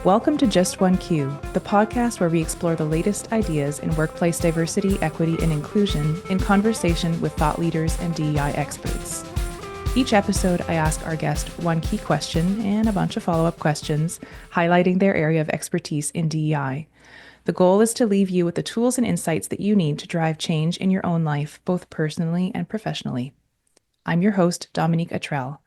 Welcome to Just One Q, the podcast where we explore the latest ideas in workplace diversity, equity, and inclusion in conversation with thought leaders and DEI experts. Each episode, I ask our guest one key question and a bunch of follow-up questions, highlighting their area of expertise in DEI. The goal is to leave you with the tools and insights that you need to drive change in your own life, both personally and professionally. I'm your host, Dominique Apryl.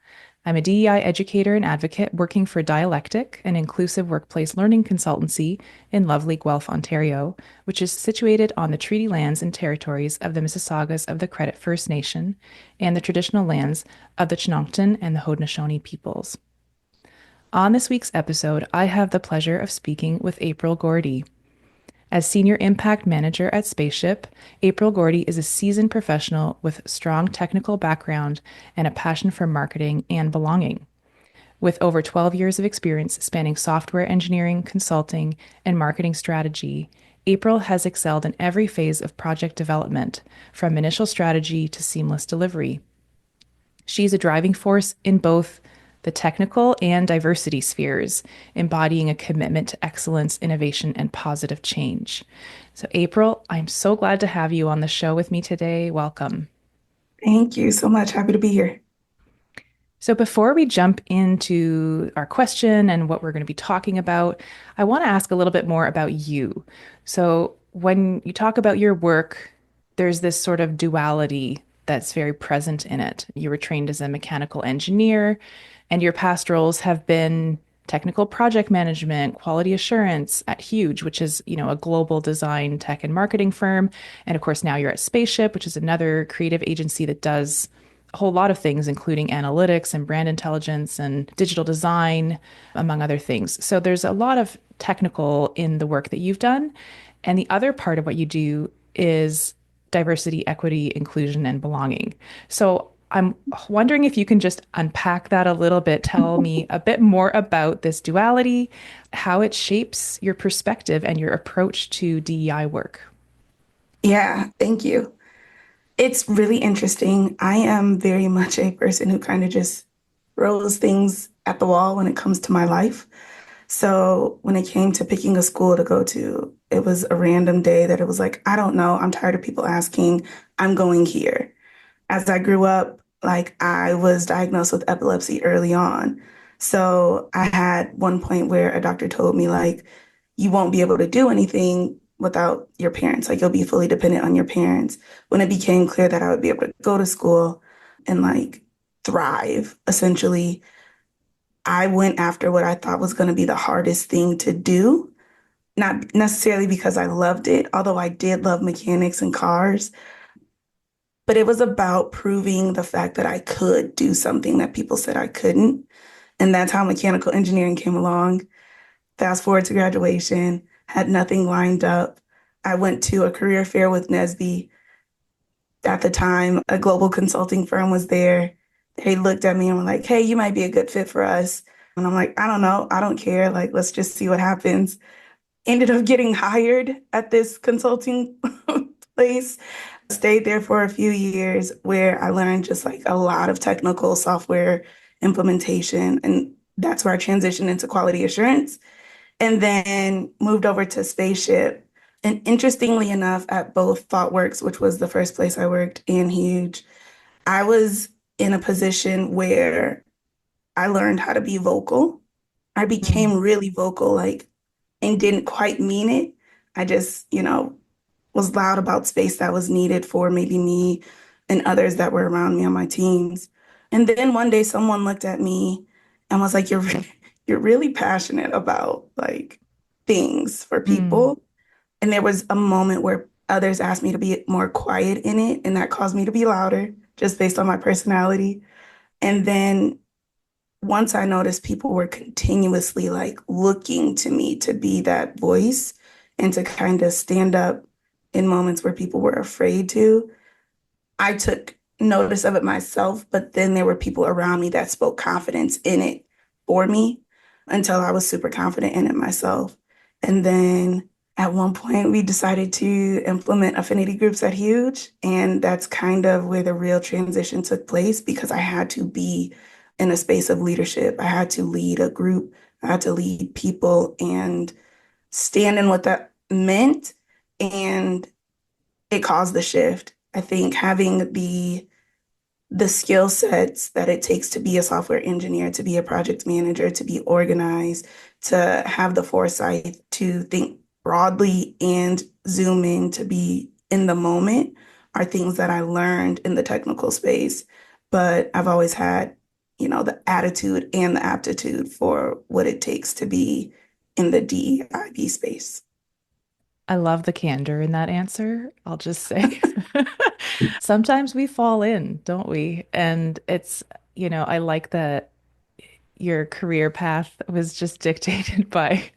I'm a DEI educator and advocate working for Dialectic, an inclusive workplace learning consultancy in lovely Guelph, Ontario, which is situated on the treaty lands and territories of the Mississaugas of the Credit First Nation and the traditional lands of the Chinoochtan and the Haudenosaunee peoples. On this week's episode, I have the pleasure of speaking with Apryl Gordy. As Senior Impact Manager at Spaceship, Apryl Gordy is a seasoned professional with strong technical background and a passion for marketing and belonging. With over 12 years of experience spanning software engineering, consulting, and marketing strategy, Apryl has excelled in every phase of project development, from initial strategy to seamless delivery. She's a driving force in both the technical and diversity spheres, embodying a commitment to excellence, innovation, and positive change. So, Apryl, I'm so glad to have you on the show with me today. Welcome. Thank you so much. Happy to be here. So, before we jump into our question and what we're going to be talking about, I want to ask a little bit more about you. So, when you talk about your work, there's this sort of duality that's very present in it. You were trained as a mechanical engineer, and your past roles have been technical project management, quality assurance at Huge, which is, a global design, tech, and marketing firm. And of course, now you're at Spaceship, which is another creative agency that does a whole lot of things, including analytics and brand intelligence and digital design, among other things. So there's a lot of technical in the work that you've done. And the other part of what you do is diversity, equity, inclusion, and belonging. So I'm wondering if you can just unpack that a little bit, tell me a bit more about this duality, how it shapes your perspective and your approach to DEI work. Yeah, thank you. It's really interesting. I am very much a person who kind of just throws things at the wall when it comes to my life. So when it came to picking a school to go to, it was a random day that it was like, I don't know. I'm tired of people asking. I'm going here. As I grew up, I was diagnosed with epilepsy early on. So I had one point where a doctor told me you won't be able to do anything without your parents. You'll be fully dependent on your parents. When it became clear that I would be able to go to school and thrive, essentially, I went after what I thought was going to be the hardest thing to do. Not necessarily because I loved it, although I did love mechanics and cars. But it was about proving the fact that I could do something that people said I couldn't. And that's how mechanical engineering came along. Fast forward to graduation, had nothing lined up. I went to a career fair with NSBE. At the time, a global consulting firm was there. They looked at me and were like, hey, you might be a good fit for us. And I'm like, I don't know. I don't care. Let's just see what happens. Ended up getting hired at this consulting place. Stayed there for a few years where I learned just a lot of technical software implementation. And that's where I transitioned into quality assurance and then moved over to Spaceship. And interestingly enough, at both ThoughtWorks, which was the first place I worked, and Huge, I was in a position where I learned how to be vocal. I became really vocal, and didn't quite mean it. I just, was loud about space that was needed for maybe me and others that were around me on my teams. And then one day someone looked at me and was like, you're really passionate about things for Mm. people. And there was a moment where others asked me to be more quiet in it, and that caused me to be louder just based on my personality. And then once I noticed people were continuously looking to me to be that voice and to kind of stand up in moments where people were afraid to, I took notice of it myself, but then there were people around me that spoke confidence in it for me until I was super confident in it myself. And then at one point, we decided to implement affinity groups at Huge. And that's kind of where the real transition took place because I had to be in a space of leadership. I had to lead a group I had to lead people and stand in what that meant. And it caused the shift. I think having the skill sets that it takes to be a software engineer, to be a project manager, to be organized, to have the foresight to think broadly and zoom in to be in the moment are things that I learned in the technical space. But I've always had, the attitude and the aptitude for what it takes to be in the DEIB space. I love the candor in that answer. I'll just say sometimes we fall in, don't we? And I like that your career path was just dictated by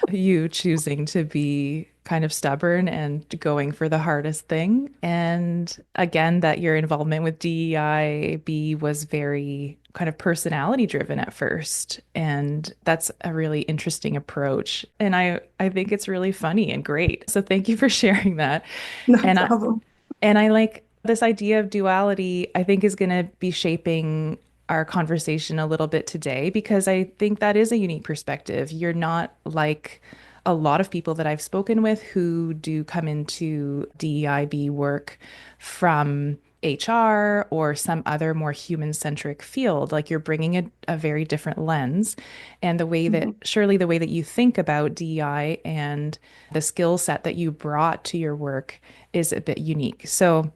you choosing to be kind of stubborn and going for the hardest thing. And again, that your involvement with DEIB was very kind of personality driven at first. And that's a really interesting approach. And I think it's really funny and great. So thank you for sharing that. No And I, problem. and I like this idea of duality, I think is going to be shaping our conversation a little bit today because I think that is a unique perspective. You're not like a lot of people that I've spoken with who do come into DEIB work from HR or some other more human-centric field. Like you're bringing a very different lens. And Mhm. surely the way that you think about DEI and the skill set that you brought to your work is a bit unique. So,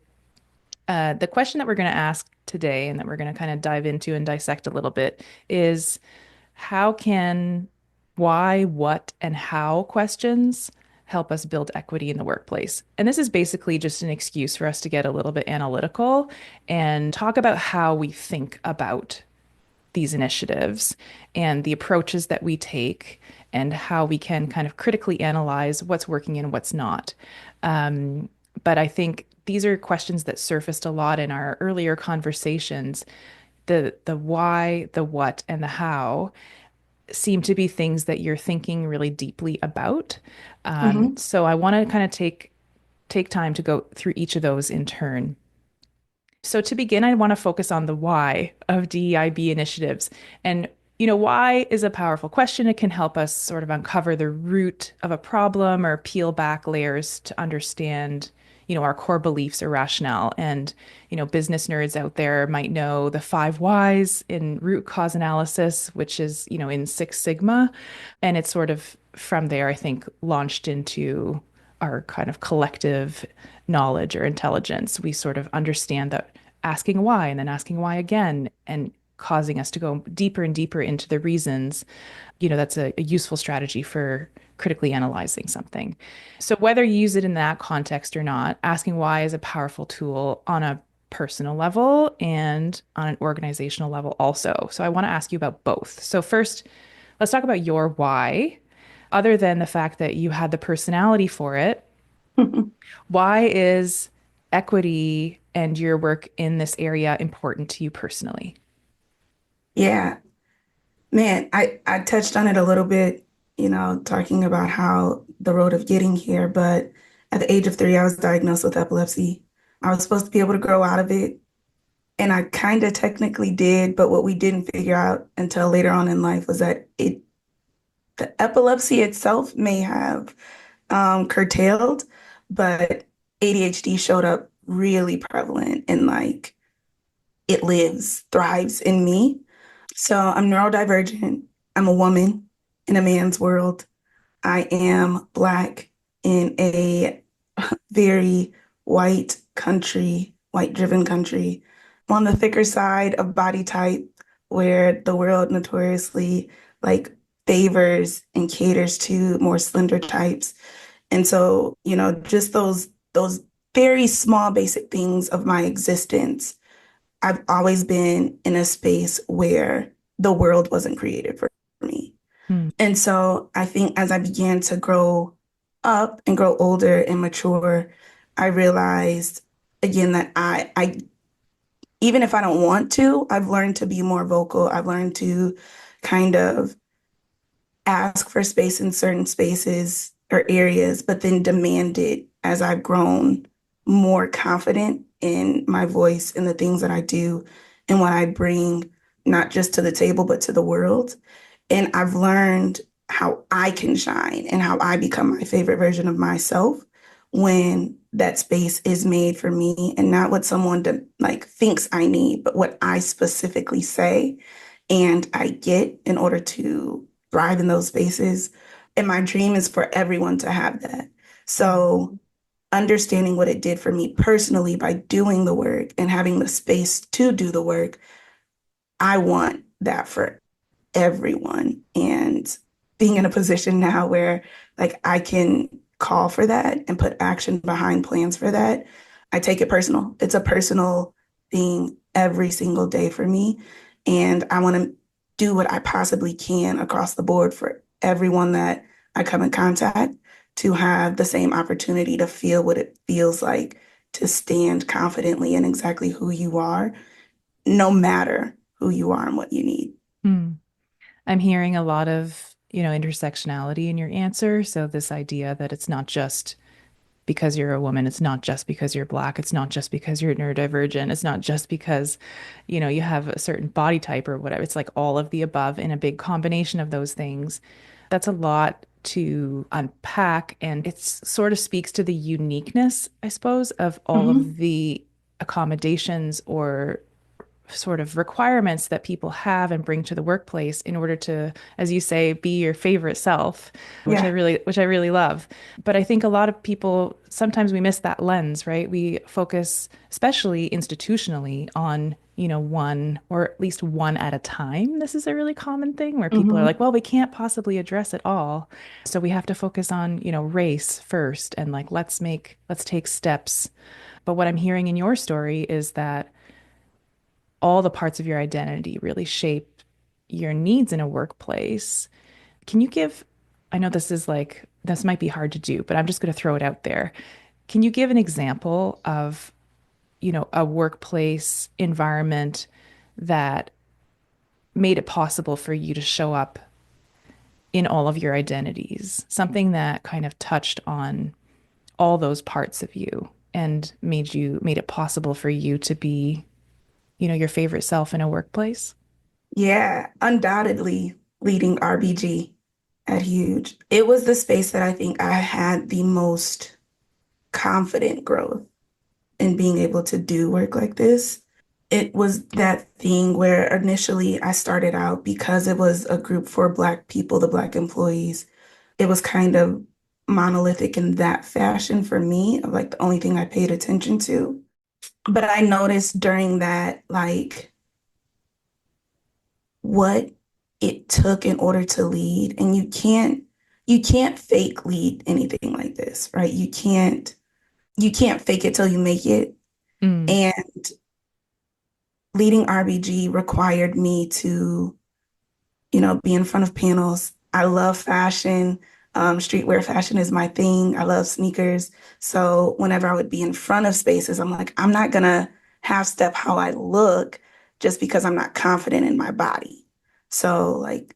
the question that we're going to ask today and that we're going to kind of dive into and dissect a little bit is how can why, what, and how questions help us build equity in the workplace? And this is basically just an excuse for us to get a little bit analytical and talk about how we think about these initiatives and the approaches that we take and how we can kind of critically analyze what's working and what's not. But I think these are questions that surfaced a lot in our earlier conversations. The why, the what, and the how seem to be things that you're thinking really deeply about. Mhm. So I want to kind of take time to go through each of those in turn. So to begin, I want to focus on the why of DEIB initiatives. And, why is a powerful question. It can help us sort of uncover the root of a problem or peel back layers to understand, our core beliefs or rationale. And, business nerds out there might know the five whys in root cause analysis, which is, in Six Sigma. And it's sort of from there, I think, launched into our kind of collective knowledge or intelligence. We sort of understand that asking why and then asking why again and causing us to go deeper and deeper into the reasons, that's a useful strategy for critically analyzing something. So whether you use it in that context or not, asking why is a powerful tool on a personal level and on an organizational level also. So I want to ask you about both. So first, let's talk about your why. Other than the fact that you had the personality for it, why is equity and your work in this area important to you personally? Yeah, man, I touched on it a little bit, talking about how the road of getting here, but at the age of 3, I was diagnosed with epilepsy. I was supposed to be able to grow out of it, and I kind of technically did, but what we didn't figure out until later on in life was that the epilepsy itself may have curtailed, but ADHD showed up really prevalent and like it lives, thrives in me. So I'm neurodivergent. I'm a woman in a man's world. I am Black in a very white country, white driven country. I'm on the thicker side of body type, where the world notoriously like favors and caters to more slender types. And so, just those very small basic things of my existence, I've always been in a space where the world wasn't created for me. Hmm. And so I think as I began to grow up and grow older and mature, I realized again that I even if I don't want to, I've learned to be more vocal. I've learned to kind of ask for space in certain spaces or areas, but then demand it as I've grown more confident in my voice and the things that I do and what I bring, not just to the table, but to the world. And I've learned how I can shine and how I become my favorite version of myself when that space is made for me and not what someone like thinks I need, but what I specifically say and I get in order to thrive in those spaces. And my dream is for everyone to have that. So understanding what it did for me personally by doing the work and having the space to do the work, I want that for everyone. And being in a position now where like I can call for that and put action behind plans for that, I take it personal. It's a personal thing every single day for me. And I want to do what I possibly can across the board for everyone that I come in contact to have the same opportunity to feel what it feels like to stand confidently in exactly who you are, no matter who you are and what you need. Hmm. I'm hearing a lot of, intersectionality in your answer. So this idea that it's not just because you're a woman, it's not just because you're Black, it's not just because you're neurodivergent, it's not just because, you have a certain body type or whatever. It's like all of the above in a big combination of those things. That's a lot to unpack, and it sort of speaks to the uniqueness, I suppose, of all Mhm. of the accommodations or sort of requirements that people have and bring to the workplace in order to, as you say, be your favorite self, Yeah. which I really love. But I think a lot of people sometimes we miss that lens, right? We focus, especially institutionally, on, one or at least one at a time. This is a really common thing where people are like, Mhm. well, we can't possibly address it all. So we have to focus on, race first and like let's take steps. But what I'm hearing in your story is that all the parts of your identity really shape your needs in a workplace. Can you give, I know this might be hard to do, but I'm just going to throw it out there. Can you give an example of, a workplace environment that made it possible for you to show up in all of your identities? Something that kind of touched on all those parts of you and made it possible for you to be, your favorite self in a workplace? Yeah, undoubtedly leading RBG at Huge. It was the space that I think I had the most confident growth in being able to do work like this. It was that thing where initially I started out because it was a group for Black people, the Black employees. It was kind of monolithic in that fashion for me, of like the only thing I paid attention to. But I noticed during that, like, what it took in order to lead. And you can't fake lead anything like this, right? You can't fake it till you make it. Mm. And leading RBG required me to, be in front of panels. I love fashion. Streetwear fashion is my thing. I love sneakers. So whenever I would be in front of spaces, I'm like, I'm not gonna half step how I look just because I'm not confident in my body. So like,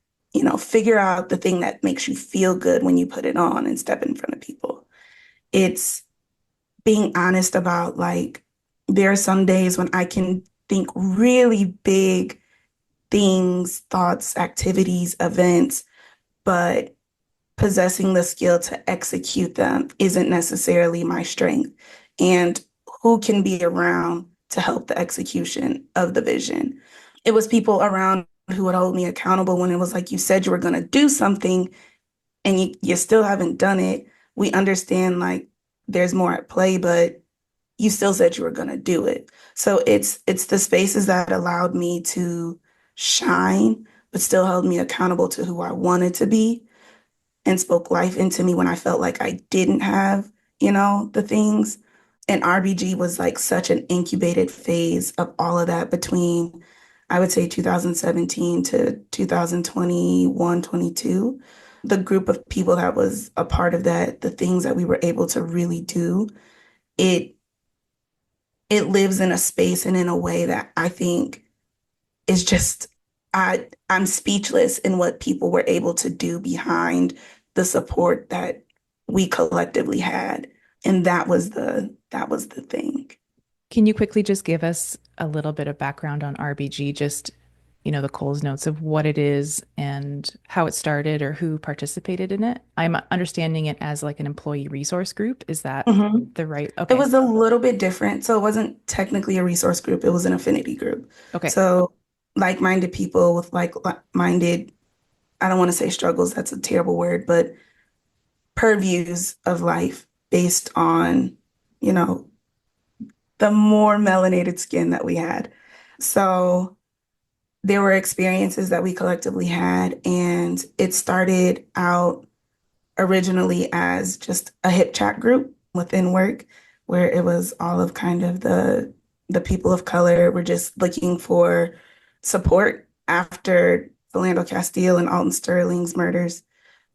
figure out the thing that makes you feel good when you put it on and step in front of people. It's being honest about like, there are some days when I can think really big things, thoughts, activities, events, but possessing the skill to execute them isn't necessarily my strength. And who can be around to help the execution of the vision? It was people around who would hold me accountable when it was like, you said you were going to do something and you still haven't done it. We understand like there's more at play, but you still said you were going to do it. So it's the spaces that allowed me to shine, but still held me accountable to who I wanted to be and spoke life into me when I felt like I didn't have, the things. And RBG was like such an incubated phase of all of that between, I would say, 2017 to 2021, 22. The group of people that was a part of that, the things that we were able to really do, it it lives in a space and in a way that I think is just I'm speechless in what people were able to do behind the support that we collectively had. And that was the thing. Can you quickly just give us a little bit of background on RBG, just the Coles notes of what it is and how it started or who participated in it. I'm understanding it as like an employee resource group. Is that Mhm. the right? It Okay. was a little bit different. So it wasn't technically a resource group, it was an affinity group. Okay. So like-minded people with like-minded, I don't want to say struggles, that's a terrible word, but purviews of life based on, you know, the more melanated skin that we had. So there were experiences that we collectively had, and it started out originally as just a hip chat group within work where it was all of kind of the people of color were just looking for support after Philando Castile and Alton Sterling's murders.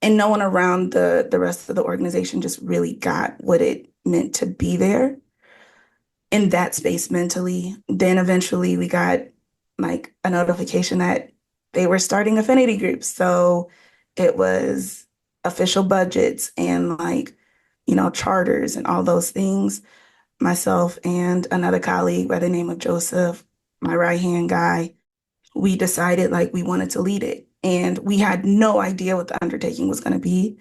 And no one around the rest of the organization just really got what it meant to be there in that space mentally. Then eventually we got like a notification that they were starting affinity groups. So it was official budgets and like, charters and all those things. Myself and another colleague by the name of Joseph, my right hand guy, we decided like we wanted to lead it. And we had no idea what the undertaking was going to be,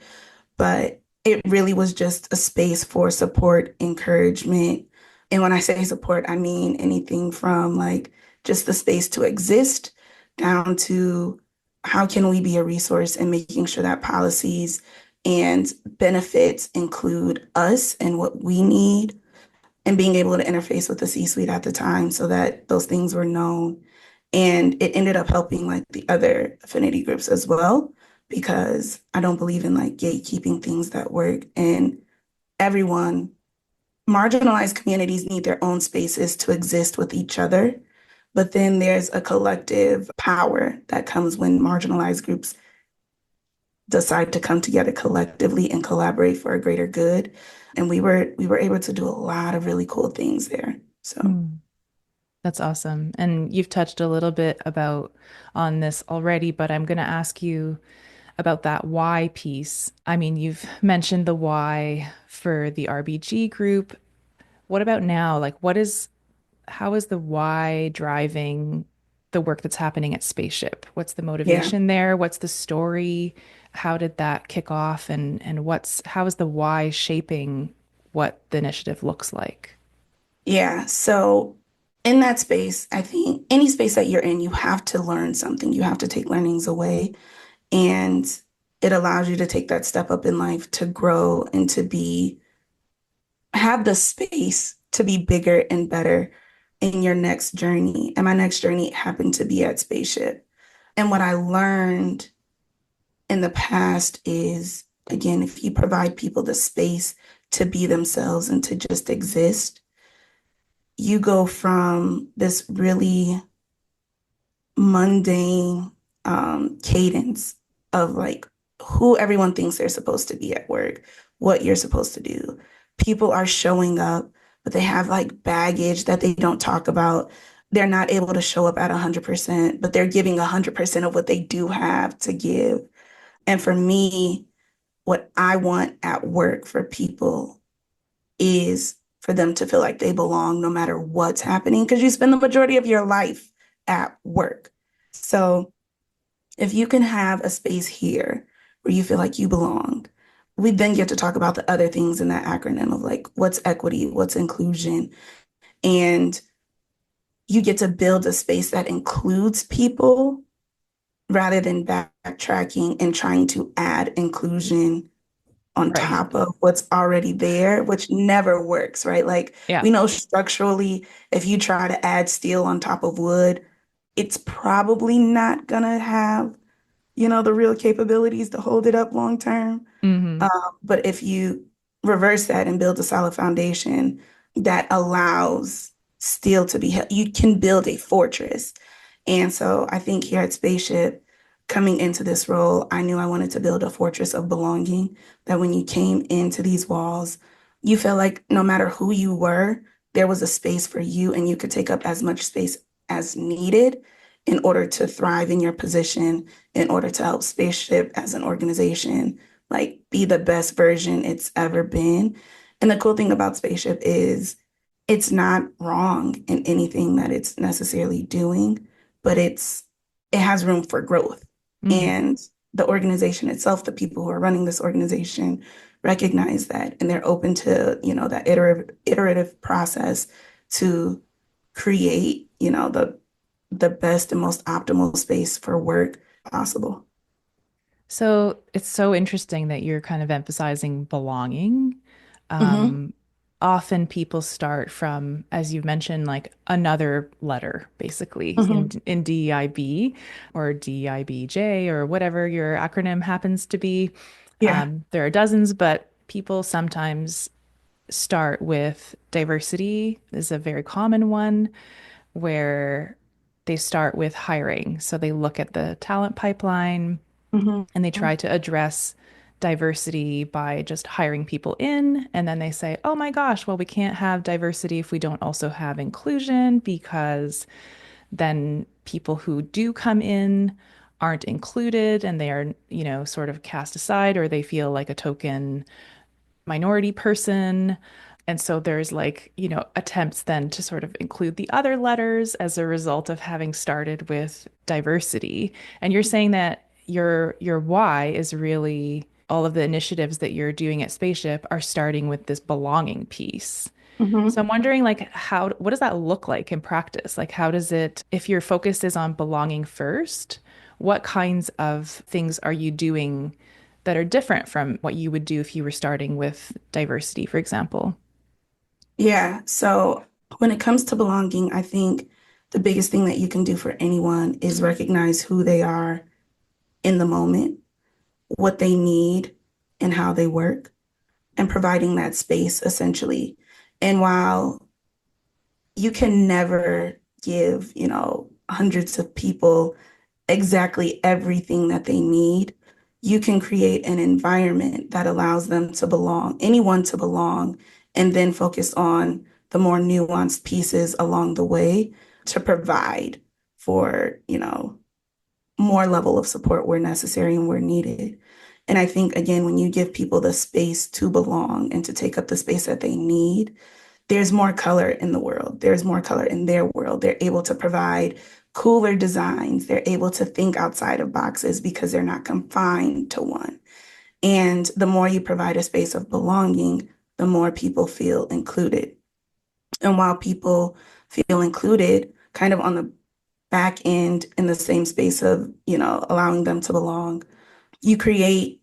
but it really was just a space for support, encouragement. And when I say support, I mean anything from like just the space to exist down to how can we be a resource and making sure that policies and benefits include us and what we need and being able to interface with the C-suite at the time so that those things were known. And it ended up helping like the other affinity groups as well, because I don't believe in like gatekeeping things that work. And everyone, marginalized communities need their own spaces to exist with each other. But then there's a collective power that comes when marginalized groups decide to come together collectively and collaborate for a greater good. And we were able to do a lot of really cool things there. So Hmm. That's awesome. And you've touched a little bit about on this already, but I'm going to ask you about that why piece. I mean, you've mentioned the why for the RBG group. What about now? Like, how is the why driving the work that's happening at Spaceship? What's the yeah. motivation there? What's the story? How did that kick off? And how is the why shaping what the initiative looks like? Yeah. So in that space, I think any space that you're in, you have to learn something. You have to take learnings away. And it allows you to take that step up in life to grow and to have the space to be bigger and better in your next journey. And my next journey happened to be at Spaceship. And what I learned in the past is, again, if you provide people the space to be themselves and to just exist, you go from this really mundane cadence of like who everyone thinks they're supposed to be at work, what you're supposed to do. People are showing up, but they have like baggage that they don't talk about. They're not able to show up at 100%, but they're giving 100% of what they do have to give. And for me, what I want at work for people is for them to feel like they belong no matter what's happening, because you spend the majority of your life at work. So if you can have a space here where you feel like you belong, we then get to talk about the other things in that acronym of like what's equity, what's inclusion, and you get to build a space that includes people rather than backtracking and trying to add inclusion on Right. top of what's already there, which never works, right? Like Yeah. we know structurally, if you try to add steel on top of wood, it's probably not gonna have, the real capabilities to hold it up long term. Hmm. But if you reverse that and build a solid foundation that allows steel to be held, you can build a fortress. And so I think here at Spaceship, coming into this role, I knew I wanted to build a fortress of belonging, that when you came into these walls, you felt like no matter who you were, there was a space for you and you could take up as much space as needed in order to thrive in your position, in order to help Spaceship as an organization like be the best version it's ever been. And the cool thing about Spaceship is it's not wrong in anything that it's necessarily doing, but it's it has room for growth. Mm. And the organization itself, the people who are running this organization recognize that and they're open to, that iterative process to create, the best and most optimal space for work possible. So it's so interesting that you're kind of emphasizing belonging. Hmm. Um, Often people start from, as you mentioned, like another letter, basically Hmm. in DEIB or DEIBJ or whatever your acronym happens to be. Yeah. There are dozens, but people sometimes start with diversity is a very common one where they start with hiring. So they look at the talent pipeline Hmm. and they try to address diversity by just hiring people in. And then they say, oh my gosh, well, we can't have diversity if we don't also have inclusion because then people who do come in aren't included and they are, sort of cast aside or they feel like a token minority person. And so there's like, attempts then to sort of include the other letters as a result of having started with diversity. And you're saying that your why is really all of the initiatives that you're doing at Spaceship are starting with this belonging piece. So Hmm. I'm wondering like what does that look like in practice? Like how does it, if your focus is on belonging first, what kinds of things are you doing that are different from what you would do if you were starting with diversity, for example? Yeah. So when it comes to belonging, I think the biggest thing that you can do for anyone is recognize who they are in the moment, what they need, and how they work, and providing that space essentially. And while you can never give, hundreds of people exactly everything that they need, you can create an environment that allows them to belong, anyone to belong, and then focus on the more nuanced pieces along the way to provide for, more level of support where necessary and where needed. And I think, again, when you give people the space to belong and to take up the space that they need, there's more color in the world. There's more color in their world. They're able to provide cooler designs. They're able to think outside of boxes because they're not confined to one. And the more you provide a space of belonging, the more people feel included. And while people feel included, kind of on the back end in the same space of, allowing them to belong, you create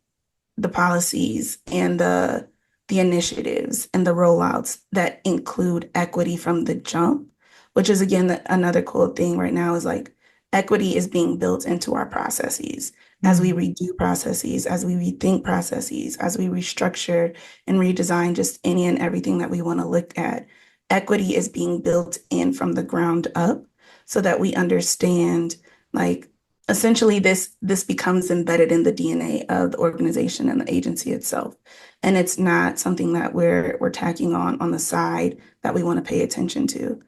the policies and the initiatives and the rollouts that include equity from the jump, which is again another cool thing right now is like equity is being built into our processes as we Mm. redo processes, as we rethink processes, as we restructure and redesign just any and everything that we want to look at. Equity is being built in from the ground up so that we understand like essentially this becomes embedded in the DNA of the organization and the agency itself. And it's not something that we're tacking on the side that we want to pay attention to.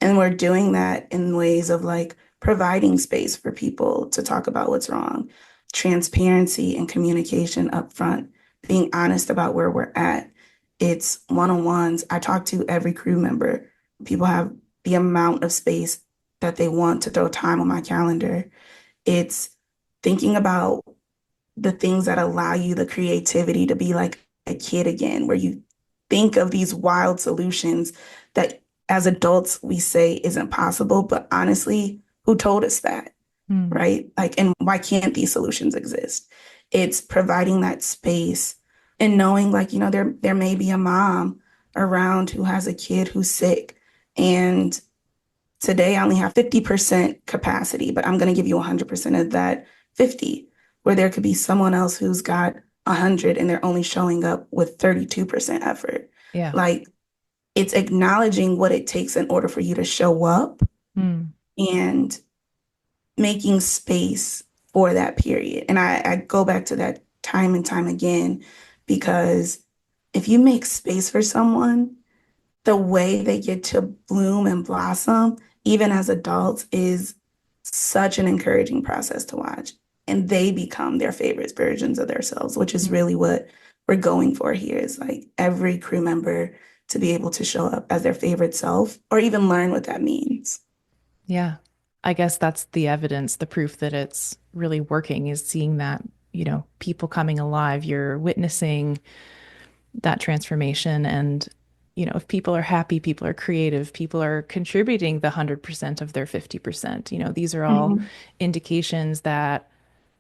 And we're doing that in ways of like providing space for people to talk about what's wrong, transparency and communication up front, being honest about where we're at. It's one-on-ones. I talk to every crew member. People have the amount of space that they want to throw time on my calendar. It's thinking about the things that allow you the creativity to be like a kid again, where you think of these wild solutions that as adults we say isn't possible, but honestly, who told us that, Mm. right? Like, and why can't these solutions exist? It's providing that space and knowing like, there may be a mom around who has a kid who's sick and today I only have 50% capacity, but I'm going to give you 100% of that 50, where there could be someone else who's got 100 and they're only showing up with 32% effort. Yeah. Like it's acknowledging what it takes in order for you to show up Mm. and making space for that period. And I go back to that time and time again because if you make space for someone, the way they get to bloom and blossom, even as adults, is such an encouraging process to watch. And they become their favorite versions of themselves, which is Mm. really what we're going for here is like every crew member to be able to show up as their favorite self or even learn what that means. Yeah. I guess that's the evidence, the proof that it's really working is seeing that, people coming alive. You're witnessing that transformation. And, if people are happy, people are creative, people are contributing the 100% of their 50%, these are all Mhm. indications that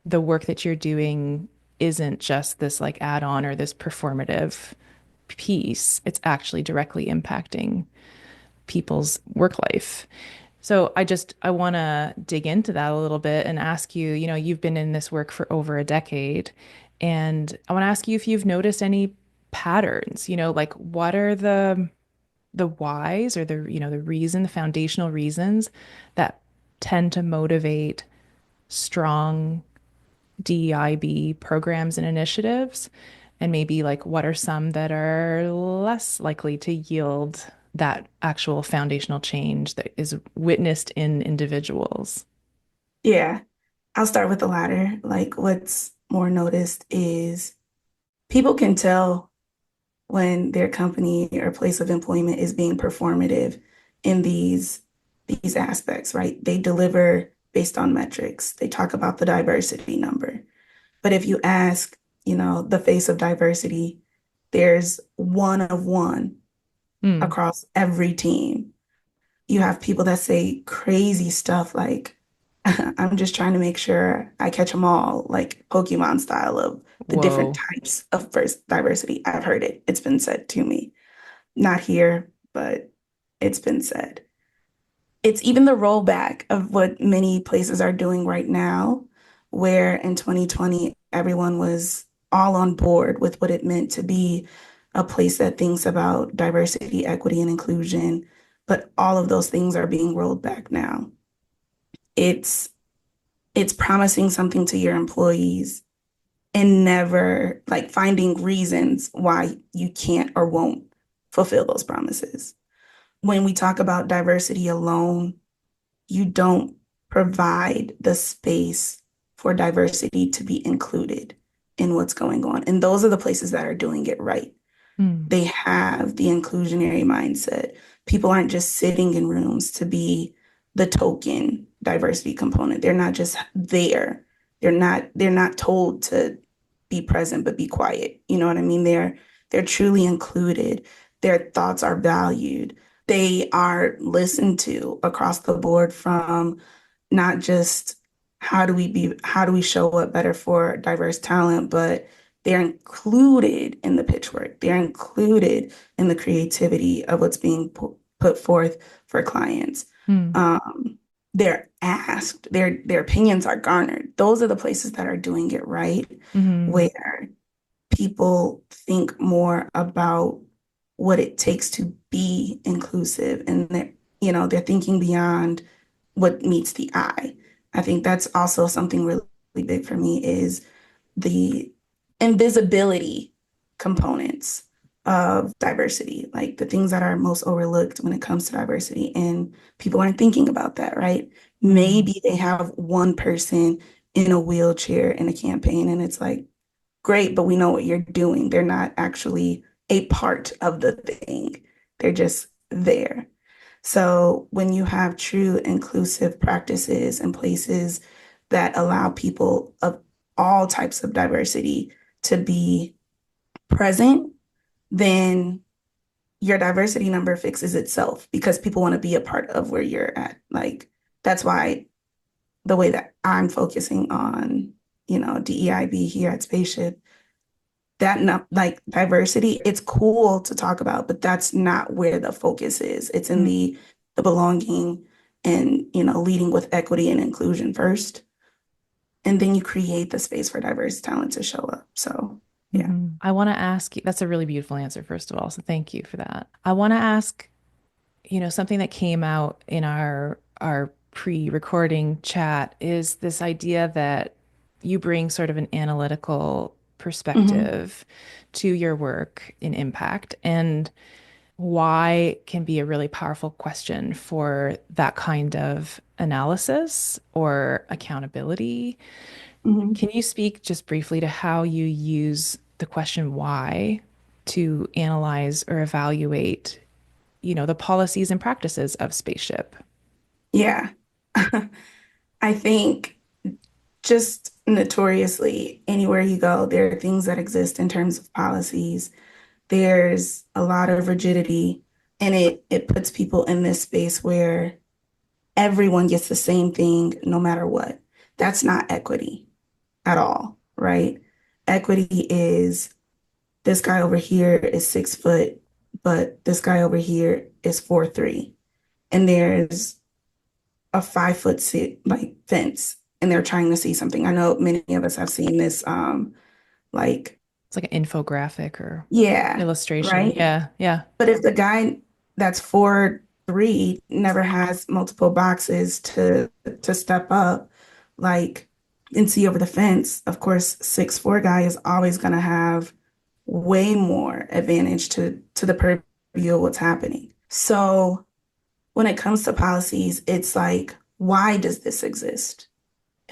the work that you're doing isn't just this like add on or this performative piece. It's actually directly impacting people's work life. So I want to dig into that a little bit and ask you, you've been in this work for over a decade, and I want to ask you if you've noticed any patterns, like what are the whys or the foundational reasons that tend to motivate strong DEIB programs and initiatives? And maybe like what are some that are less likely to yield that actual foundational change that is witnessed in individuals? Yeah, I'll start with the latter. Like, what's more noticed is people can tell when their company or place of employment is being performative in these aspects, right? They deliver based on metrics. They talk about the diversity number. But if you ask, the face of diversity, there's one of one Mm, across every team. You have people that say crazy stuff like, I'm just trying to make sure I catch them all, like Pokemon style of the different whoa. types of first diversity. I've heard it. It's been said to me. Not here, but it's been said. It's even the rollback of what many places are doing right now, where in 2020, everyone was all on board with what it meant to be a place that thinks about diversity, equity, and inclusion. But all of those things are being rolled back now. It's it's promising something to your employees and never like finding reasons why you can't or won't fulfill those promises. When we talk about diversity alone, you don't provide the space for diversity to be included in what's going on. And those are the places that are doing it right. Mm, They have the inclusionary mindset. People aren't just sitting in rooms to be the token diversity component. They're not just there. They're not told to be present but be quiet. You know what I mean? They're truly included. Their thoughts are valued. They are listened to across the board from not just how do we show up better for diverse talent, but they're included in the pitch work. They're included in the creativity of what's being put forth for clients. mm, They're asked, their opinions are garnered. Those are the places that are doing it right, mm, where people think more about what it takes to be inclusive and they're thinking beyond what meets the eye. I think that's also something really big for me is the invisibility components of diversity, like the things that are most overlooked when it comes to diversity. And people aren't thinking about that, right? mm, Maybe they have one person in a wheelchair in a campaign, and it's like, great, but we know what you're doing. They're not actually a part of the thing, they're just there. So when you have true inclusive practices and places that allow people of all types of diversity to be present, then your diversity number fixes itself because people want to be a part of where you're at. Like that's why the way that I'm focusing on, DEIB here at Spaceship, that not like diversity, it's cool to talk about, but that's not where the focus is. It's in mm, the belonging and, leading with equity and inclusion first. And then you create the space for diverse talent to show up. So yeah. mhm. I want to ask you, that's a really beautiful answer, first of all. So thank you for that. I want to ask, something that came out in our pre-recording chat is this idea that you bring sort of an analytical Hmm. perspective to your work in impact, and why can be a really powerful question for that kind of analysis or accountability. Hmm. Can you speak just briefly to how you use the question why to analyze or evaluate, the policies and practices of Spaceship? Yeah. I think just notoriously, anywhere you go, there are things that exist in terms of policies. There's a lot of rigidity, and it puts people in this space where everyone gets the same thing no matter what. That's not equity at all, right? Equity is this guy over here is 6 foot, but this guy over here is 4'3", and there's a 5 foot like fence, and they're trying to see something. I know many of us have seen this, like, It's like an infographic or yeah, illustration. right. Yeah, yeah, But if the guy that's 4'3" never has multiple boxes to step up, like, and see over the fence, of course, 6'4" guy is always going to have way more advantage to the purview of what's happening. So when it comes to policies, it's like, why does this exist?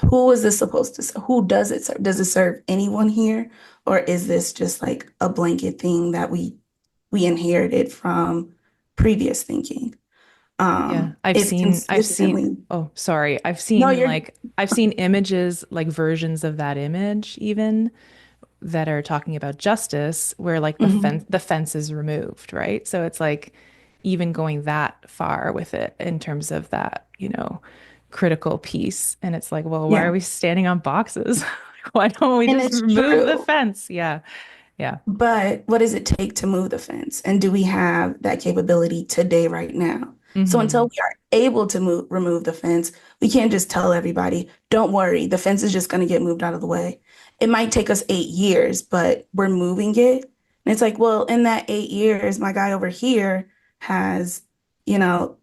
Who is this supposed to serve? Who does it serve? Does it serve anyone here? Or is this just like a blanket thing that we inherited from previous thinking? yeah. It's consistently, oh, sorry. no, you're, I've seen images, like versions of that image even that are talking about justice where like mhm. the fence is removed, right? So it's like even going that far with it in terms of that, critical piece. And it's like, well, why are Yeah. we standing on boxes? Why don't we And just it's remove the true. fence? Yeah. Yeah. But what does it take to move the fence? And do we have that capability today, right now? So until Hmm. we are able to remove the fence, we can't just tell everybody, don't worry, the fence is just going to get moved out of the way. It might take us 8 years, but we're moving it. And it's like, well, in that 8 years, my guy over here has,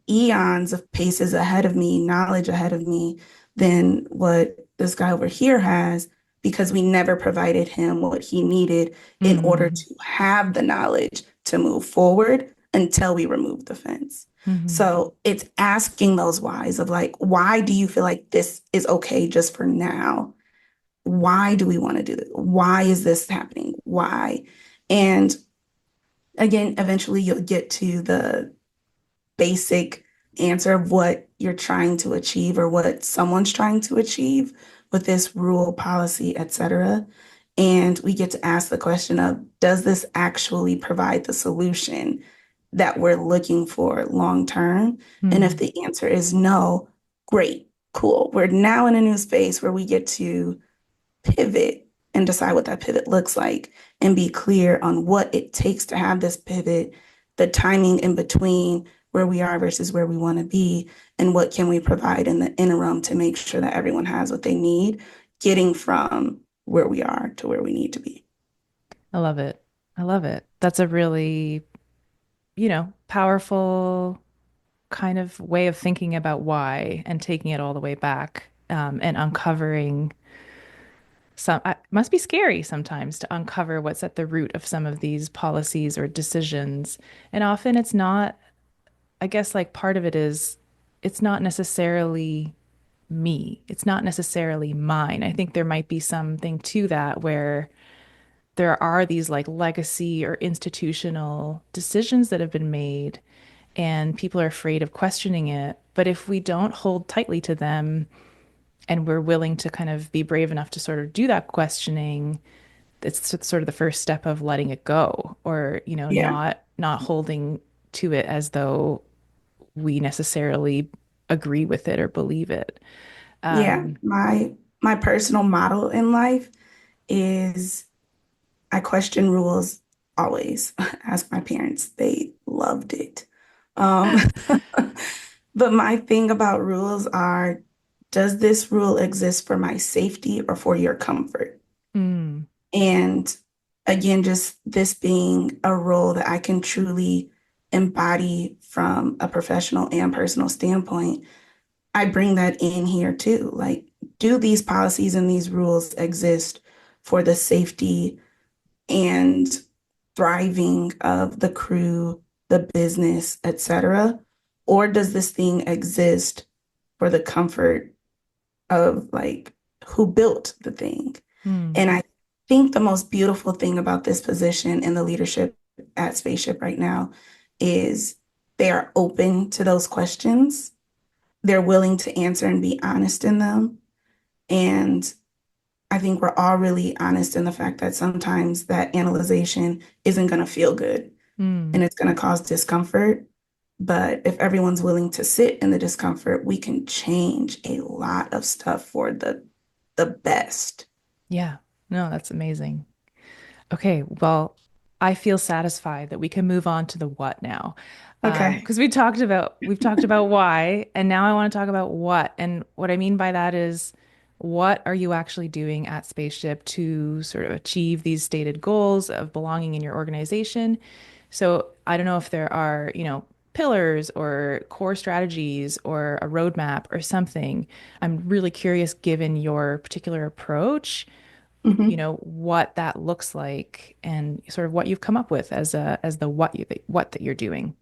eons of paces ahead of me, knowledge ahead of me than what this guy over here has because we never provided him what he needed in order Hmm. to have the knowledge to move forward until we remove the fence. Hmm. So it's asking those whys of like, why do you feel like this is okay just for now? Why do we want to do this? Why is this happening? Why? And again, eventually you'll get to the basic answer of what you're trying to achieve or what someone's trying to achieve with this rule, policy, etc. And we get to ask the question of, does this actually provide the solution that we're looking for long term? And if Hmm. the answer is no, great, cool. We're now in a new space where we get to pivot and decide what that pivot looks like and be clear on what it takes to have this pivot, the timing in between where we are versus where we want to be, and what can we provide in the interim to make sure that everyone has what they need, getting from where we are to where we need to be. I love it. I love it. That's a really, powerful kind of way of thinking about why and taking it all the way back, and uncovering it must be scary sometimes to uncover what's at the root of some of these policies or decisions. And often it's not, I guess, like part of it is it's not necessarily me. It's not necessarily mine. I think there might be something to that where there are these like legacy or institutional decisions that have been made and people are afraid of questioning it. But if we don't hold tightly to them and we're willing to kind of be brave enough to sort of do that questioning, it's sort of the first step of letting it go or, Yeah. not holding to it as though we necessarily agree with it or believe it. Yeah. Um, My personal motto in life is I question rules always. Ask my parents. They loved it. Um, but my thing about rules are, does this rule exist for my safety or for your comfort? mm, And again, just this being a role that I can truly embody from a professional and personal standpoint, I bring that in here too. Like, do these policies and these rules exist for the safety and thriving of the crew, the business, etc.? Or does this thing exist for the comfort of like who built the thing? mm, And I think the most beautiful thing about this position and the leadership at Spaceship right now is they are open to those questions, they're willing to answer and be honest in them. And I think we're all really honest in the fact that sometimes that analyzation isn't going to feel good Mm. and it's going to cause discomfort. But if everyone's willing to sit in the discomfort, we can change a lot of stuff for the best. Yeah. No, that's amazing. Okay, well, I feel satisfied that we can move on to the what now. Okay. Because we've talked about why, and now I want to talk about what. And what I mean by that is, what are you actually doing at Spaceship to sort of achieve these stated goals of belonging in your organization? So I don't know if there are, pillars or core strategies or a roadmap or something. I'm really curious, given your particular approach, Mhm. what that looks like and sort of what you've come up with as the what that you're doing.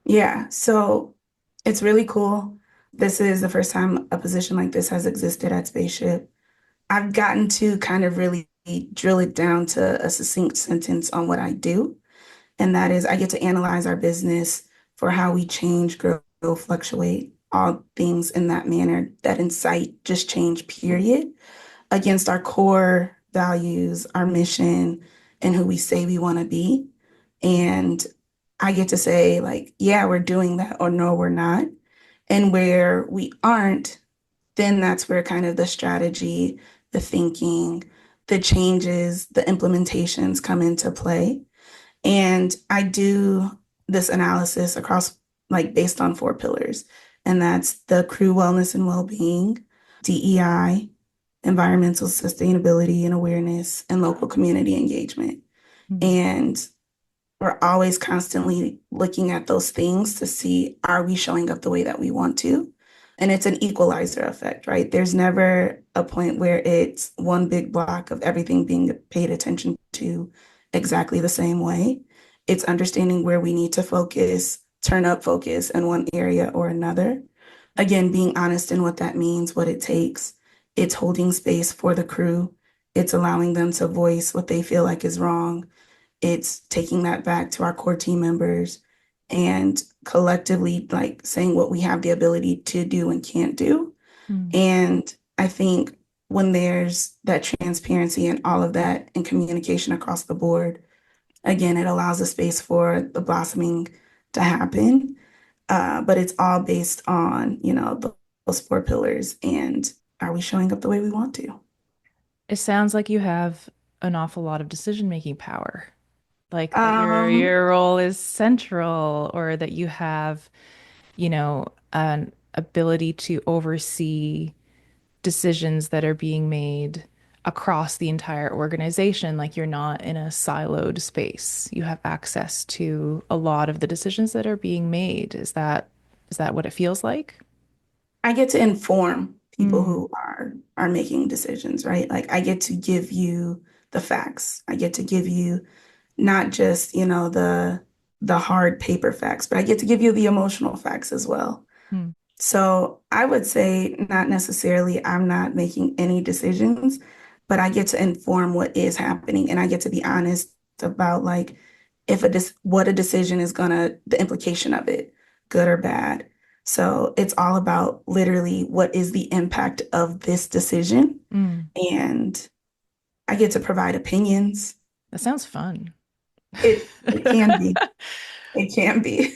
Yeah. So it's really cool. This is the first time a position like this has existed at Spaceship. I've gotten to kind of really drill it down to a succinct sentence on what I do. And that is, I get to analyze our business for how we change, grow, fluctuate, all things in that manner that incite just change, period, against our core values, our mission, and who we say we want to be. And I get to say, like, yeah, we're doing that, or no, we're not. And where we aren't, then that's where kind of the strategy, the thinking, the changes, the implementations come into play. And I do this analysis across, like, based on four pillars, and that's the crew wellness and well-being, DEI, environmental sustainability and awareness, and local community engagement. Mm. And we're always constantly looking at those things to see, are we showing up the way that we want to? And it's an equalizer effect, right? There's never a point where it's one big block of everything being paid attention to exactly the same way. It's understanding where we need to focus, turn up focus in one area or another. Again, being honest in what that means, what it takes. It's holding space for the crew. It's allowing them to voice what they feel like is wrong. It's taking that back to our core team members and collectively, like, saying what we have the ability to do and can't do. Mm. And I think when there's that transparency and all of that and communication across the board, again, it allows a space for the blossoming to happen. But it's all based on, those four pillars. And are we showing up the way we want to? It sounds like you have an awful lot of decision-making power, like that Um, your role is central, or that you have, an ability to oversee decisions that are being made across the entire organization. Like you're not in a siloed space. You have access to a lot of the decisions that are being made. Is that what it feels like? I get to inform people Mm. who are making decisions, right? Like I get to give you the facts. I get to give you not just, the hard paper facts, but I get to give you the emotional facts as well. Mm. So I would say not necessarily I'm not making any decisions, but I get to inform what is happening and I get to be honest about, like, if what a decision is gonna, the implication of it, good or bad. So it's all about literally what is the impact of this decision. Mm. And I get to provide opinions. That sounds fun. It can be. It can be.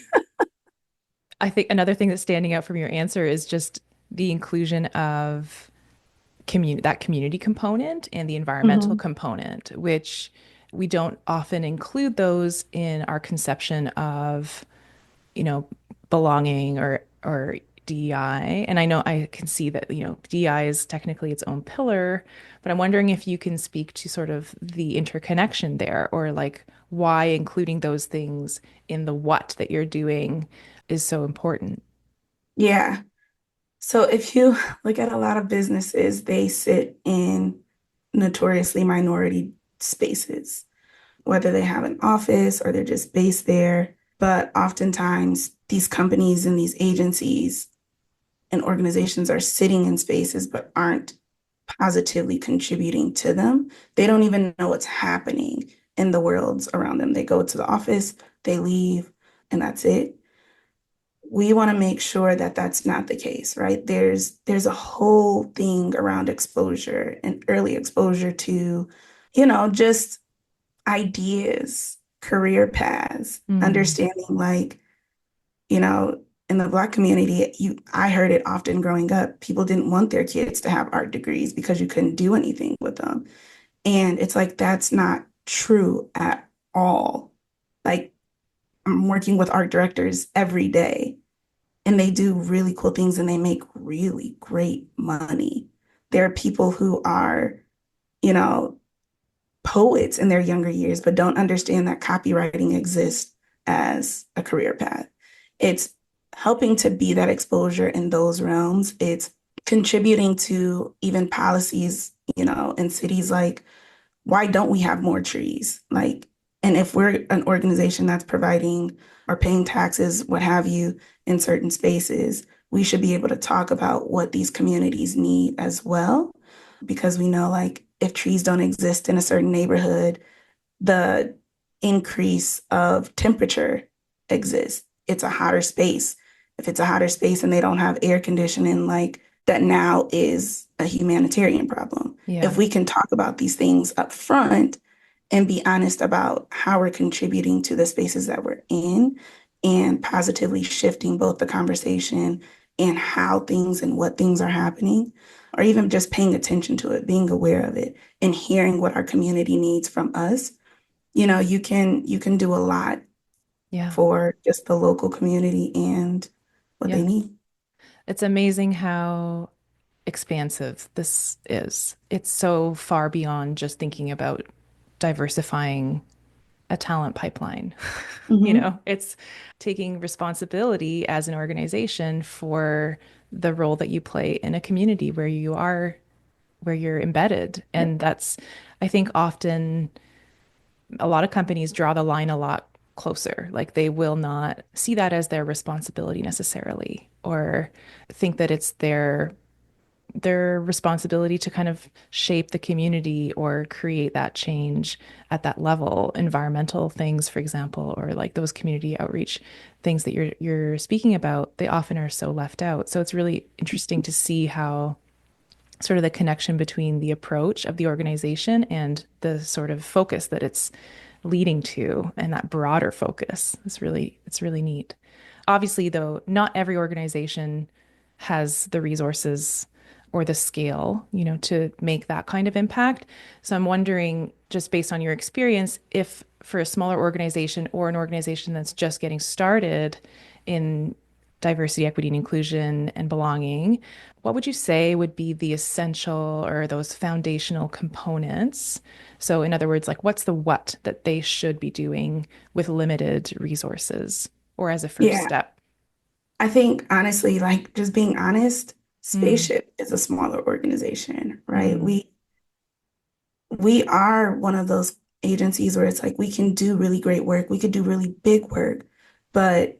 I think another thing that's standing out from your answer is just the inclusion of community component and the environmental Mhm. component, which we don't often include those in our conception of, you know, belonging or DEI. And I know I can see that, DEI is technically its own pillar, but I'm wondering if you can speak to sort of the interconnection there, or like why including those things in the what that you're doing is so important. Yeah. So if you look at a lot of businesses, they sit in notoriously minority spaces, whether they have an office or they're just based there. But oftentimes, these companies and these agencies and organizations are sitting in spaces but aren't positively contributing to them. They don't even know what's happening in the worlds around them. They go to the office, they leave, and that's it. we want to make sure that that's not the case, right? There's a whole thing around exposure and early exposure to, just ideas, career paths, Mm, understanding like, you know, in the Black community, I heard it often growing up. People didn't want their kids to have art degrees because you couldn't do anything with them. And it's like that's not true at all. Like I'm working with art directors every day and they do really cool things and they make really great money. There are people who are, you know, poets in their younger years, but don't understand that copywriting exists as a career path. It's helping to be that exposure in those realms. It's contributing to even policies, in cities like why don't we have more trees? Like, and if we're an organization that's providing or paying taxes, what have you, in certain spaces, we should be able to talk about what these communities need as well. Because we know, like, if trees don't exist in a certain neighborhood, the increase of temperature exists. It's a hotter space. If it's a hotter space and they don't have air conditioning, like that now is a humanitarian problem. If yeah. we can talk about these things up front and be honest about how we're contributing to the spaces that we're in and positively shifting both the conversation and how things and what things are happening, or even just paying attention to it, being aware of it, and hearing what our community needs from us, you can do a lot Yeah. for just the local community and what they Yeah. need. It's amazing how expansive this is. It's so far beyond just thinking about diversifying a talent pipeline. Hmm. It's taking responsibility as an organization for the role that you play in a community where you're embedded. Yep. And that's, I think, often a lot of companies draw the line a lot closer. Like they will not see that as their responsibility necessarily, or think that it's their responsibility to kind of shape the community or create that change at that level. Environmental things, for example, or like those community outreach things that you're speaking about, they often are so left out. So it's really interesting to see how sort of the connection between the approach of the organization and the sort of focus that it's leading to, and that broader focus. It's really neat. Obviously, though, not every organization has the resources or the scale, to make that kind of impact. So I'm wondering, just based on your experience, if for a smaller organization or an organization that's just getting started in diversity, equity, and inclusion and belonging, what would you say would be the essential or those foundational components? So, in other words, like what's the what that they should be doing with limited resources or as a first Yeah, step? I think honestly, like just being honest, Mm, Spaceship is a smaller organization, right? mm, We are one of those agencies where it's like we can do really great work, we could do really big work, but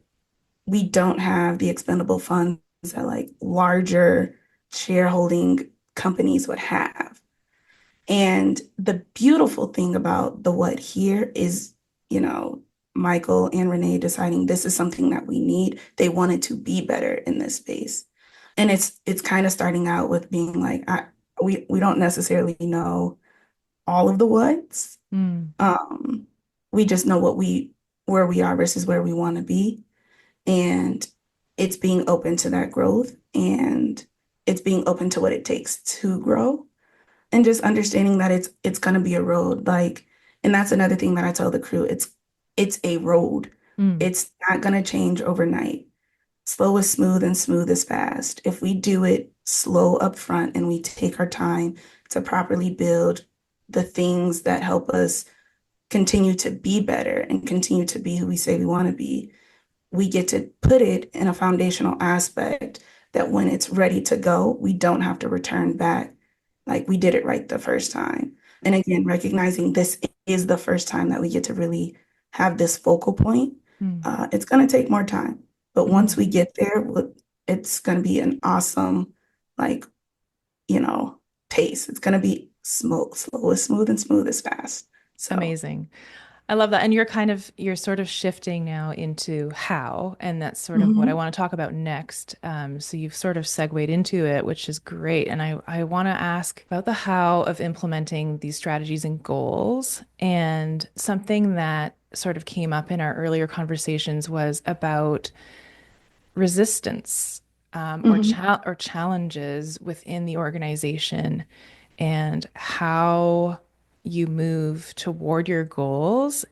we don't have the expendable funds that like larger shareholding companies would have. And the beautiful thing about the what here is, you know, Michael and Renee deciding this is something that we need. They wanted to be better in this space. And it's kind of starting out with being like, we don't necessarily know all of the what's. mm, Um, we just know where we are versus where we want to be. And it's being open to that growth and it's being open to what it takes to grow and just understanding that it's going to be a road, like, and that's another thing that I tell the crew, it's a road. mm, It's not going to change overnight. Slow is smooth and smooth is fast. If we do it slow up front and we take our time to properly build the things that help us continue to be better and continue to be who we say we want to be, we get to put it in a foundational aspect that when it's ready to go, we don't have to return back like we did it right the first time. And again, recognizing this is the first time that we get to really have this focal point. mm, It's going to take more time, but once mm. we get there, it's going to be an awesome, like, you know, pace. It's going to be slow is smooth and smooth is fast. So, Amazing. I love that. And you're sort of shifting now into how, and that's sort of what I Hmm. want to talk about next. So you've sort of segued into it, which is great. And I want to ask about the how of implementing these strategies and goals. And something that sort of came up in our earlier conversations was about resistance, Hmm. or challenges within the organization, and how you move toward your goals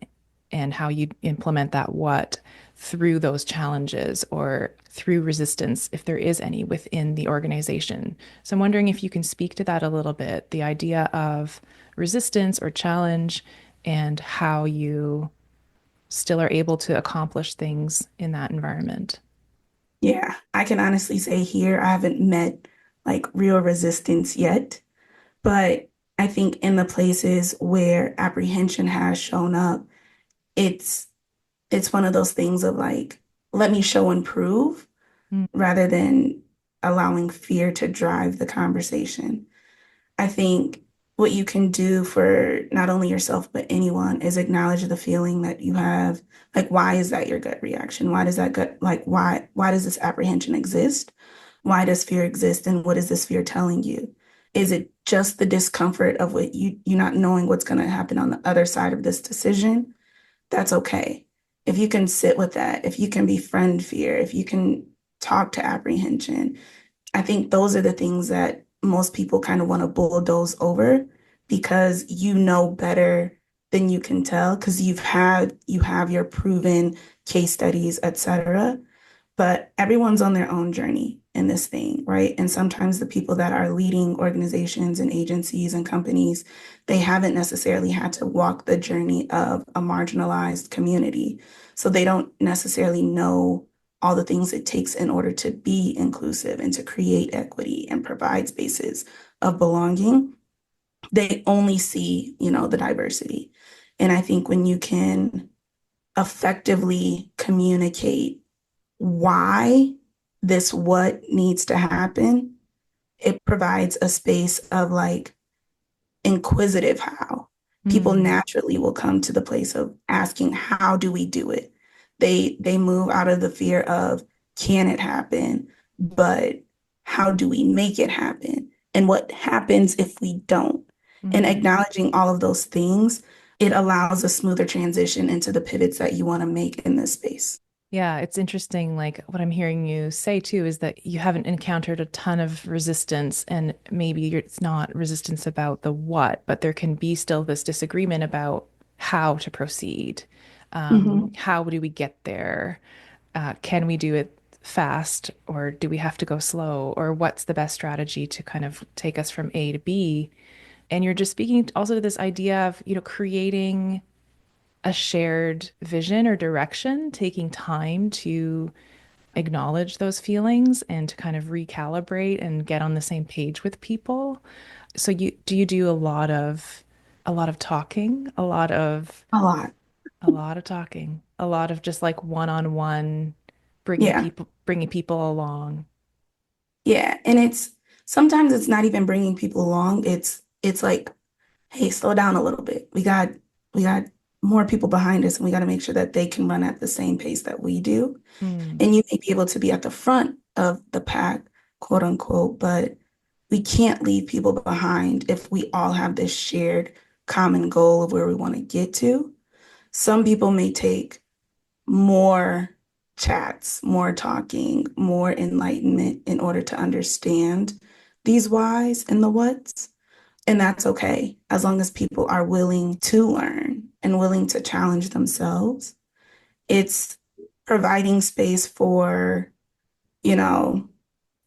and how you implement that what through those challenges or through resistance, if there is any within the organization. So I'm wondering if you can speak to that a little bit, the idea of resistance or challenge, and how you still are able to accomplish things in that environment. Yeah, I can honestly say here I haven't met like real resistance yet, but I think in the places where apprehension has shown up, it's it's one of those things of like, let me show and prove Mm, rather than allowing fear to drive the conversation. I think what you can do for not only yourself, but anyone is acknowledge the feeling that you have. Like, why is that your gut reaction? Why does that gut, like, why does this apprehension exist? Why does fear exist? And what is this fear telling you? Is it just the discomfort of what you not knowing what's going to happen on the other side of this decision? That's okay. If you can sit with that, if you can befriend fear, if you can talk to apprehension, I think those are the things that most people kind of want to bulldoze over because you know better than you can tell because you have your proven case studies, etc. But everyone's on their own journey in this thing, right? And sometimes the people that are leading organizations and agencies and companies, they haven't necessarily had to walk the journey of a marginalized community. So they don't necessarily know all the things it takes in order to be inclusive and to create equity and provide spaces of belonging. They only see, the diversity. And I think when you can effectively communicate why this what needs to happen, it provides a space of like inquisitive how. People mm, naturally will come to the place of asking, how do we do it? They move out of the fear of can it happen, but how do we make it happen? And what happens if we don't? And mm. acknowledging all of those things, it allows a smoother transition into the pivots that you want to make in this space. Yeah, it's interesting. Like what I'm hearing you say too is that you haven't encountered a ton of resistance, and maybe it's not resistance about the what, but there can be still this disagreement about how to proceed. Mhm. How do we get there? Can we do it fast, or do we have to go slow? Or what's the best strategy to kind of take us from A to B? And you're just speaking also to this idea of, creating a shared vision or direction, taking time to acknowledge those feelings and to kind of recalibrate and get on the same page with people. So you do a lot of talking, A lot. a lot of talking, a lot of just like one-on-one Yeah. bringing people along. Yeah. And it's sometimes it's not even bringing people along. It's like, hey, slow down a little bit. We got more people behind us and we got to make sure that they can run at the same pace that we do. Mm, And you may be able to be at the front of the pack, quote unquote, but we can't leave people behind if we all have this shared common goal of where we want to get to. Some people may take more chats, more talking, more enlightenment in order to understand these whys and the whats. And that's okay, as long as people are willing to learn and willing to challenge themselves. It's providing space for, you know,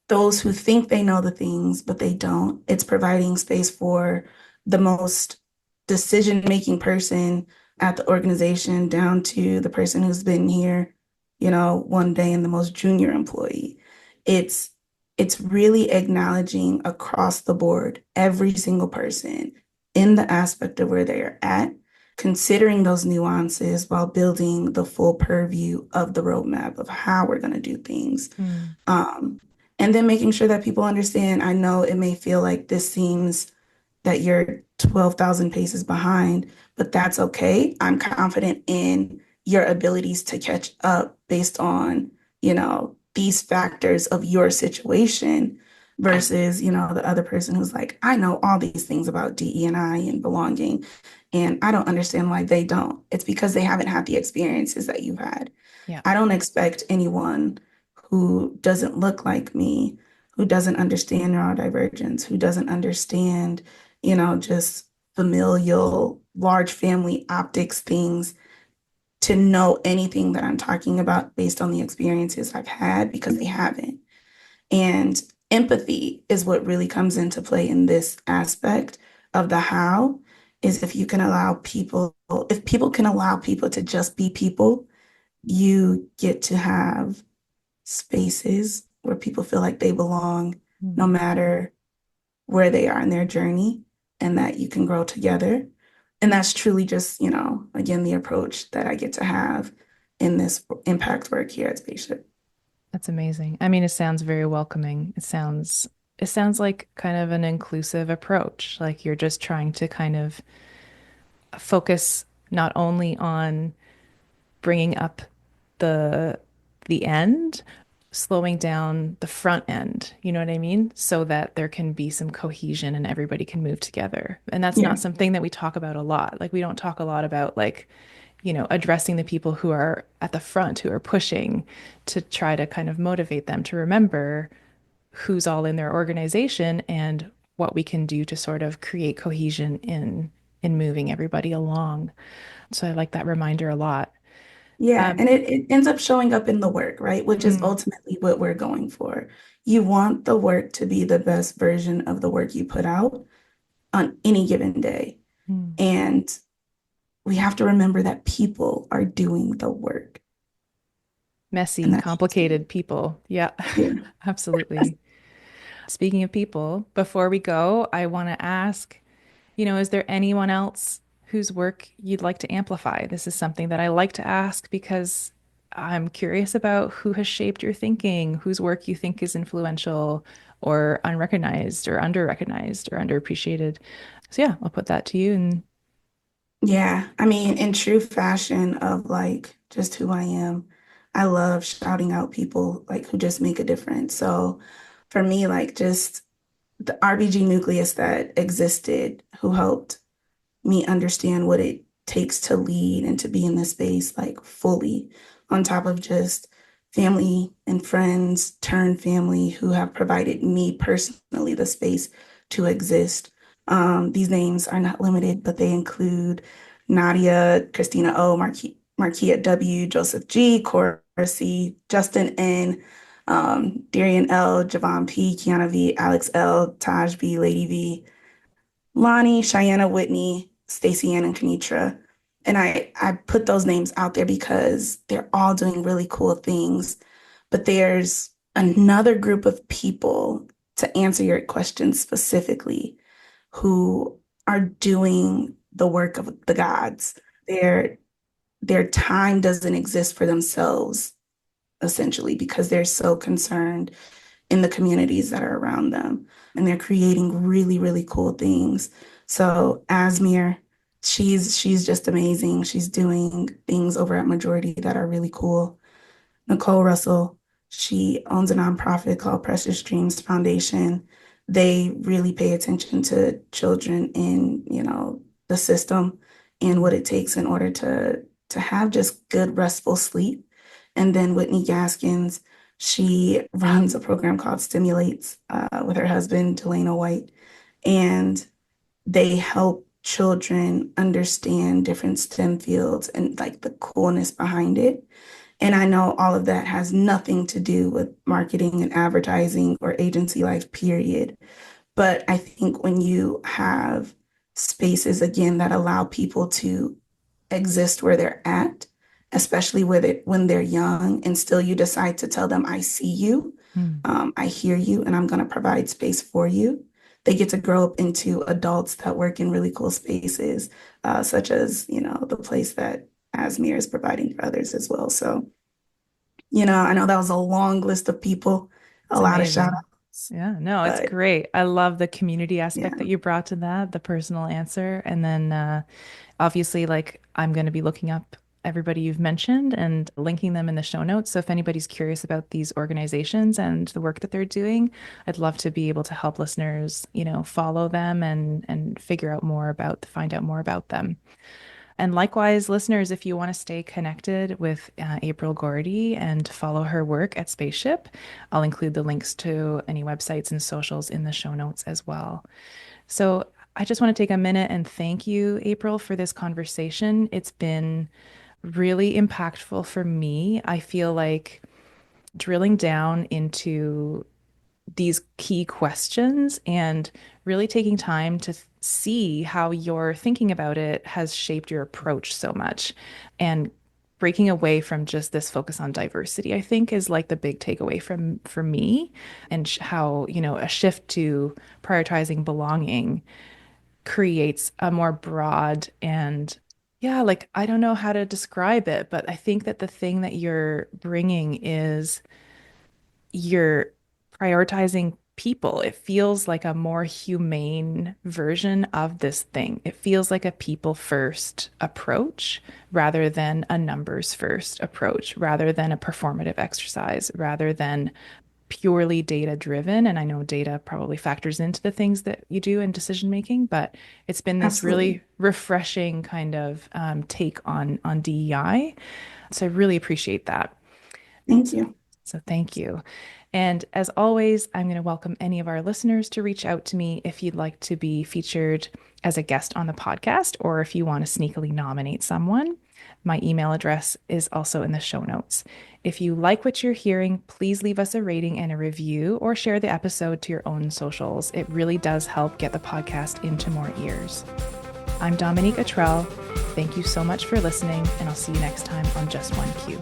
those who think they know the things, but they don't. It's providing space for the most decision-making person at the organization down to the person who's been here, one day and the most junior employee. It's it's really acknowledging across the board every single person in the aspect of where they are at, considering those nuances while building the full purview of the roadmap of how we're going to do things. mm, Um, and then making sure that people understand, I know it may feel like this seems that you're 12,000 paces behind, but that's okay. I'm confident in your abilities to catch up based on, these factors of your situation versus, the other person who's like, I know all these things about DE&I and belonging, and I don't understand why they don't. It's because they haven't had the experiences that you've had. Yeah. I don't expect anyone who doesn't look like me, who doesn't understand neurodivergence, who doesn't understand, just familial, large family optics things to know anything that I'm talking about based on the experiences I've had because they haven't. And empathy is what really comes into play in this aspect of the how is if people can allow people to just be people, you get to have spaces where people feel like they belong no Mm. matter where they are in their journey and that you can grow together. And that's truly just, again, the approach that I get to have in this impact work here at Spaceship. That's amazing. I mean, it sounds very welcoming. It sounds like kind of an inclusive approach. Like you're just trying to kind of focus not only on bringing up the the end, slowing down the front end, you know what I mean? So that there can be some cohesion and everybody can move together. And that's Yeah. not something that we talk about a lot. Like we don't talk a lot about like, addressing the people who are at the front, who are pushing to try to kind of motivate them to remember who's all in their organization and what we can do to sort of create cohesion in moving everybody along. So I like that reminder a lot. Yeah. Um, And it ends up showing up in the work, right? Which is mm, ultimately what we're going for. You want the work to be the best version of the work you put out on any given day. mm. And we have to remember that people are doing the work. And Messy, that's just, complicated people. Yeah, yeah. absolutely. Speaking of people, before we go, I want to ask, is there anyone else whose work you'd like to amplify? This is something that I like to ask because I'm curious about who has shaped your thinking, whose work you think is influential or unrecognized or underrecognized or underappreciated. So yeah, I'll put that to you. And Yeah, I mean, in true fashion of like just who I am, I love shouting out people like who just make a difference. So for me, like just the RBG nucleus that existed, who helped me understand what it takes to lead and to be in this space like fully, on top of just family and friends turn family who have provided me personally the space to exist. These names are not limited, but they include Nadia, Christina O, Marquia W, Joseph G, Cora C, Justin N, Darian L, Javon P, Kiana V, Alex L, Taj B, Lady V, Lonnie, Cheyenne Whitney, Stacey Ann, and Kenitra. And I put those names out there because they're all doing really cool things. But there's another group of people, to answer your question specifically, who are doing the work of the gods. Their their time doesn't exist for themselves, essentially, because they're so concerned in the communities that are around them. And they're creating really, really cool things. So Asmir, she's just amazing. She's doing things over at Majority that are really cool. Nicole Russell, she owns a nonprofit called Precious Dreams Foundation. They really pay attention to children in, the system and what it takes in order to have just good, restful sleep. And then Whitney Gaskins, she runs a program called Stimulates with her husband, Delano White, and they help children understand different STEM fields and like the coolness behind it. And I know all of that has nothing to do with marketing and advertising or agency life, period. But I think when you have spaces again that allow people to exist where they're at, especially when they're young, and still you decide to tell them, I see you, mm, I hear you, and I'm going to provide space for you. They get to grow up into adults that work in really cool spaces, such as, the place that Asmir is providing for others as well. So, I know that was a long list of people, it's a lot of shout amazing. outs. Yeah, no, it's But great. I love the community aspect yeah, that you brought to that, the personal answer. And then obviously, like, I'm going to be looking up everybody you've mentioned and linking them in the show notes. So if anybody's curious about these organizations and the work that they're doing, I'd love to be able to help listeners, follow them and figure out more about, find out more about them. And likewise, listeners, if you want to stay connected with Apryl Gordy and follow her work at Spaceship, I'll include the links to any websites and socials in the show notes as well. So I just want to take a minute and thank you, Apryl, for this conversation. It's been really impactful for me. I feel like drilling down into these key questions and really taking time to see how your thinking about it has shaped your approach so much and breaking away from just this focus on diversity, I think is like the big takeaway from for me and how, a shift to prioritizing belonging creates a more broad and yeah, like I don't know how to describe it, but I think that the thing that you're bringing is you're prioritizing people. It feels like a more humane version of this thing. It feels like a people first approach rather than a numbers first approach, rather than a performative exercise, rather than purely data driven. And I know data probably factors into the things that you do in decision making, but it's been this absolutely. really refreshing kind of take on DEI. So I really appreciate that. Thank you. So thank you. And as always, I'm going to welcome any of our listeners to reach out to me if you'd like to be featured as a guest on the podcast or if you want to sneakily nominate someone. My email address is also in the show notes. If you like what you're hearing, please leave us a rating and a review or share the episode to your own socials. It really does help get the podcast into more ears. I'm Dominique Apryl. Thank you so much for listening, and I'll see you next time on Just One Q.